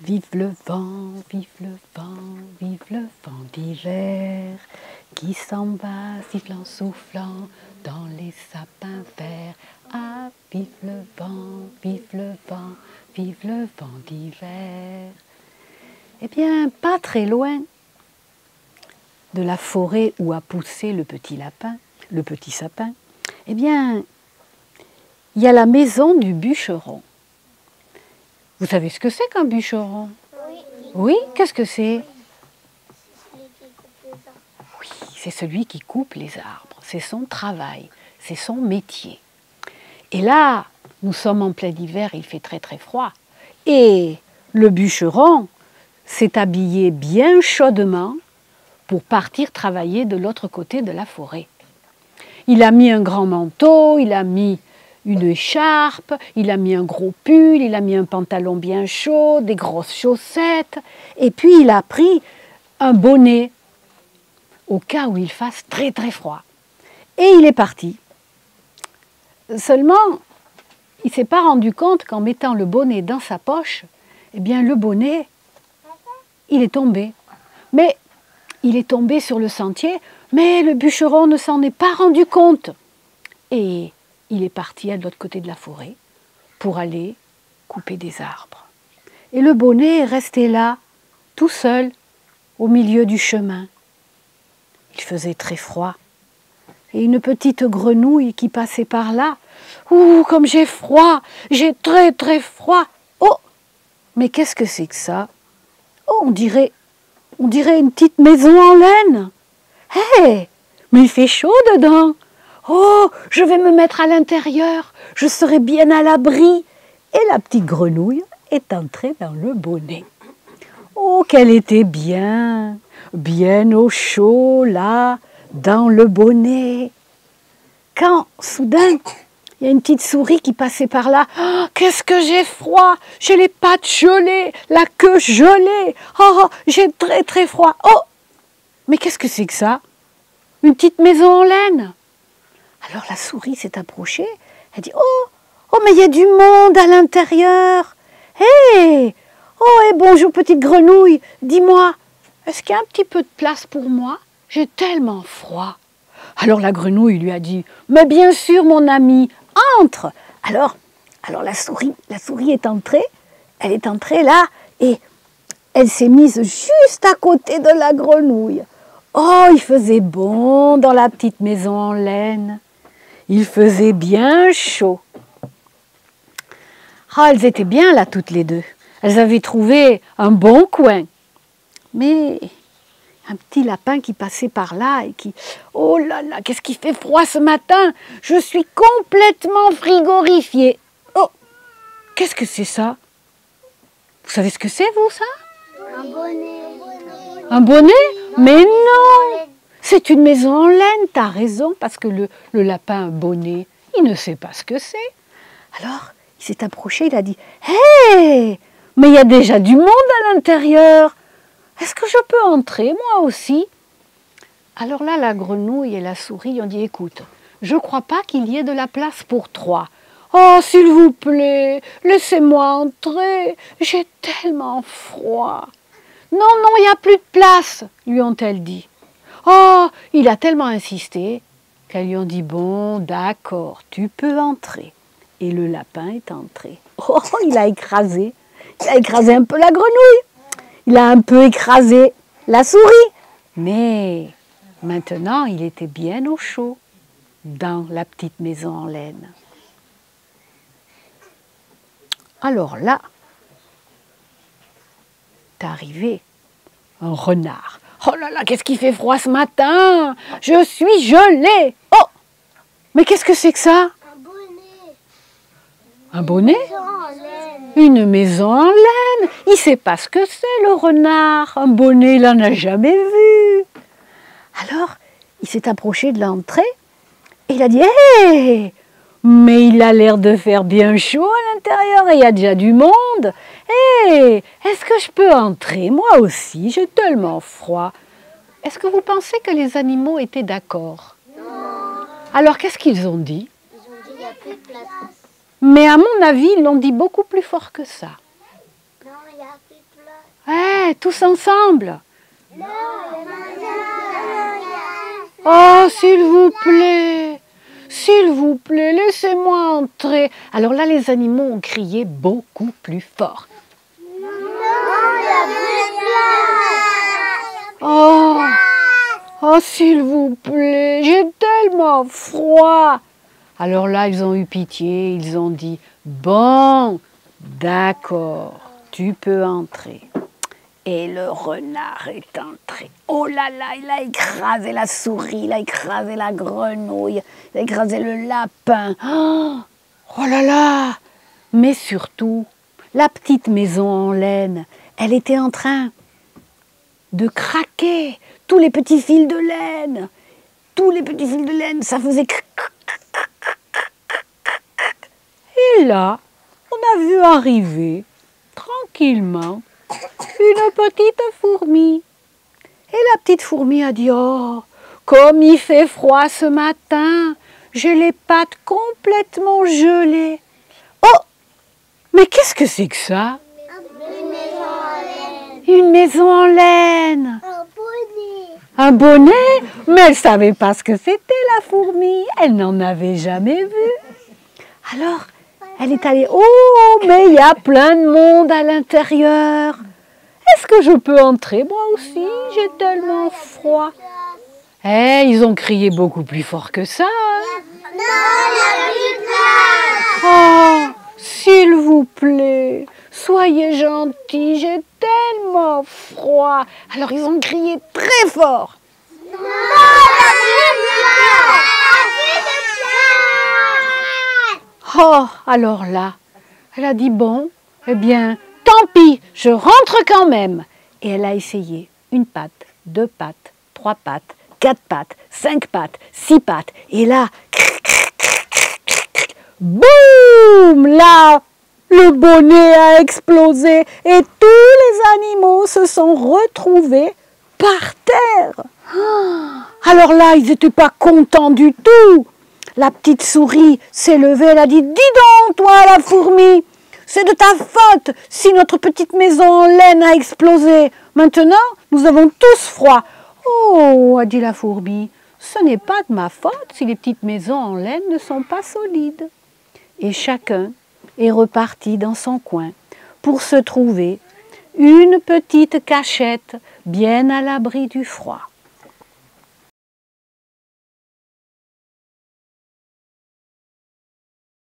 Vive le vent, vive le vent, vive le vent d'hiver qui s'en va sifflant, soufflant dans les sapins verts. Ah, vive le vent, vive le vent, vive le vent d'hiver. Eh bien, pas très loin de la forêt où a poussé le petit sapin, eh bien, il y a la maison du bûcheron. Vous savez ce que c'est qu'un bûcheron? Oui. Oui, qu'est-ce que c'est? Oui, c'est celui qui coupe les arbres. C'est son travail, c'est son métier. Et là, nous sommes en plein hiver, il fait très très froid. Et le bûcheron s'est habillé bien chaudement pour partir travailler de l'autre côté de la forêt. Il a mis un grand manteau, il a mis une écharpe, il a mis un gros pull, il a mis un pantalon bien chaud, des grosses chaussettes, et puis il a pris un bonnet au cas où il fasse très très froid. Et il est parti. Seulement, il ne s'est pas rendu compte qu'en mettant le bonnet dans sa poche, eh bien le bonnet, il est tombé. Mais il est tombé sur le sentier, mais le bûcheron ne s'en est pas rendu compte. Et il est parti à l'autre côté de la forêt pour aller couper des arbres. Et le bonnet est resté là, tout seul, au milieu du chemin. Il faisait très froid. Et une petite grenouille qui passait par là, « Ouh, comme j'ai froid, j'ai très très froid. Oh, mais qu'est-ce que c'est que ça? Oh, on dirait une petite maison en laine. Hé, mais il fait chaud dedans. Oh, je vais me mettre à l'intérieur, je serai bien à l'abri. » Et la petite grenouille est entrée dans le bonnet. Oh, qu'elle était bien au chaud, là, dans le bonnet. Quand, soudain, il y a une petite souris qui passait par là. Oh, qu'est-ce que j'ai froid! J'ai les pattes gelées, la queue gelée. Oh, j'ai très très froid. Oh, mais qu'est-ce que c'est que ça? Une petite maison en laine. Alors la souris s'est approchée. Elle dit, oh, mais il y a du monde à l'intérieur. Hé! Oh, et bonjour petite grenouille. Dis-moi, est-ce qu'il y a un petit peu de place pour moi? J'ai tellement froid. Alors la grenouille lui a dit, mais bien sûr mon ami, entre. Alors la souris est entrée, elle est entrée là et elle s'est mise juste à côté de la grenouille. Oh, il faisait bon dans la petite maison en laine. Il faisait bien chaud. Ah, elles étaient bien là toutes les deux. Elles avaient trouvé un bon coin. Mais un petit lapin qui passait par là et qui... Oh là là, qu'est-ce qui fait froid ce matin? Je suis complètement frigorifiée. Oh, qu'est-ce que c'est ça? Vous savez ce que c'est, vous, ça? Un bonnet. Un bonnet? Mais non! C'est une maison en laine, t'as raison, parce que le lapin bonnet, il ne sait pas ce que c'est. Alors, il s'est approché, il a dit, « Hé, mais il y a déjà du monde à l'intérieur. Est-ce que je peux entrer, moi aussi ?» Alors là, la grenouille et la souris ont dit, « Écoute, je ne crois pas qu'il y ait de la place pour 3. Oh, s'il vous plaît, laissez-moi entrer, j'ai tellement froid. » « Non, non, il n'y a plus de place, lui ont-elles dit. Oh, il a tellement insisté qu'elles lui ont dit, bon, d'accord, tu peux entrer. Et le lapin est entré. Oh, il a écrasé un peu la grenouille. Il a un peu écrasé la souris. Mais maintenant, il était bien au chaud dans la petite maison en laine. Alors là, est arrivé un renard. Oh là là, qu'est-ce qui fait froid ce matin? Je suis gelée. Oh, mais qu'est-ce que c'est que ça? Un bonnet. Un bonnet? Une maison en laine. Une maison en laine. Il ne sait pas ce que c'est, le renard. Un bonnet, il n'en a jamais vu. Alors, il s'est approché de l'entrée et il a dit, « Hé, mais il a l'air de faire bien chaud à l'intérieur et il y a déjà du monde. Hé, est-ce que je peux entrer? Moi aussi, j'ai tellement froid. » Est-ce que vous pensez que les animaux étaient d'accord? Non. Alors, qu'est-ce qu'ils ont dit? Ils ont dit qu'il n'y a plus de place. Mais à mon avis, ils l'ont dit beaucoup plus fort que ça. Non, il y a Ouais, tous ensemble. Oh, s'il vous plaît, laissez-moi entrer. Alors là, les animaux ont crié beaucoup plus fort. Oh, oh, s'il vous plaît, j'ai tellement froid. Alors là, ils ont eu pitié, ils ont dit, bon, d'accord, tu peux entrer. Et le renard est entré. Oh là là, il a écrasé la souris, il a écrasé la grenouille, il a écrasé le lapin. Oh là là! Mais surtout, la petite maison en laine, elle était en train de craquer. Tous les petits fils de laine, ça faisait... Et là, on a vu arriver, tranquillement, une petite fourmi. Et la petite fourmi a dit, oh, comme il fait froid ce matin, j'ai les pattes complètement gelées. Oh, mais qu'est-ce que c'est que ça? Une maison en laine. Une maison en laine. Un bonnet. Un bonnet? Mais elle ne savait pas ce que c'était la fourmi. Elle n'en avait jamais vu. Alors, elle est allée, oh, mais il y a plein de monde à l'intérieur. Est-ce que je peux entrer moi aussi? J'ai tellement froid. Eh, ils ont crié beaucoup plus fort que ça. Non, il n'y a plus de place. Oh, s'il vous plaît, soyez gentils, j'ai tellement froid. Alors ils ont crié très fort. Non, il n'y a plus de place. Oh, alors là, elle a dit bon, eh bien, tant pis, je rentre quand même. Et elle a essayé 1 patte, 2 pattes, 3 pattes, 4 pattes, 5 pattes, 6 pattes. Et là, boum, là, le bonnet a explosé et tous les animaux se sont retrouvés par terre. Alors là, ils n'étaient pas contents du tout. La petite souris s'est levée, elle a dit « Dis donc, toi, la fourmi, c'est de ta faute si notre petite maison en laine a explosé. Maintenant, nous avons tous froid. » « Oh, a dit la fourmi, ce n'est pas de ma faute si les petites maisons en laine ne sont pas solides. » Et chacun est reparti dans son coin pour se trouver une petite cachette bien à l'abri du froid.